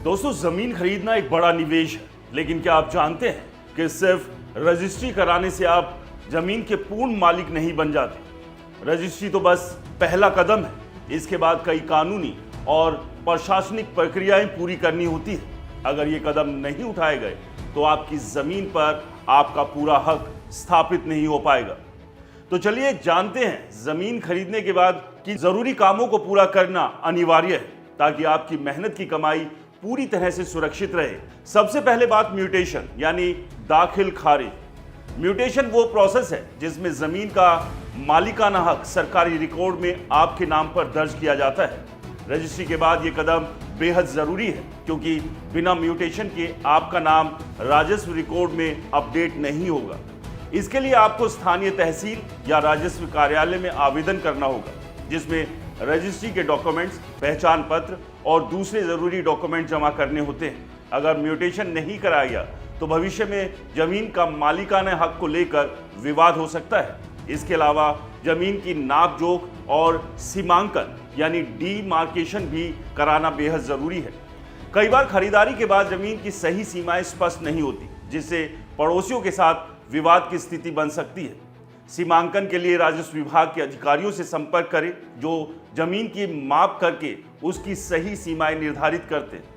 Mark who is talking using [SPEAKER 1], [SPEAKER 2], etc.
[SPEAKER 1] दोस्तों, जमीन खरीदना एक बड़ा निवेश है, लेकिन क्या आप जानते हैं कि सिर्फ रजिस्ट्री कराने से आप जमीन के पूर्ण मालिक नहीं बन जाते। रजिस्ट्री तो बस पहला कदम है। इसके बाद कई कानूनी और प्रशासनिक प्रक्रियाएं पूरी करनी होती है। अगर ये कदम नहीं उठाए गए तो आपकी जमीन पर आपका पूरा हक स्थापित नहीं हो पाएगा। तो चलिए जानते हैं जमीन खरीदने के बाद कि जरूरी कामों को पूरा करना अनिवार्य है ताकि आपकी मेहनत की कमाई पूरी तरह से सुरक्षित रहे। सबसे पहले बात म्यूटेशन यानी दाखिल खारिज। म्यूटेशन वो प्रोसेस है जिसमें जमीन का मालिकाना हक सरकारी रिकॉर्ड में आपके नाम पर दर्ज किया जाता है। रजिस्ट्री के बाद ये कदम बेहद जरूरी है क्योंकि बिना म्यूटेशन के आपका नाम राजस्व रिकॉर्ड में अपडेट नहीं होगा। इसके लिए आपको स्थानीय तहसील या राजस्व कार्यालय में आवेदन करना होगा, जिसमें रजिस्ट्री के डॉक्यूमेंट्स, पहचान पत्र और दूसरे जरूरी डॉक्यूमेंट जमा करने होते हैं। अगर म्यूटेशन नहीं कराया गया तो भविष्य में जमीन का मालिकाना हक को लेकर विवाद हो सकता है। इसके अलावा जमीन की नाप जोख और सीमांकन यानी डीमार्केशन भी कराना बेहद जरूरी है। कई बार खरीदारी के बाद जमीन की सही सीमाएं स्पष्ट नहीं होती, जिससे पड़ोसियों के साथ विवाद की स्थिति बन सकती है। सीमांकन के लिए राजस्व विभाग के अधिकारियों से संपर्क करें जो जमीन की माप करके उसकी सही सीमाएं निर्धारित करते हैं।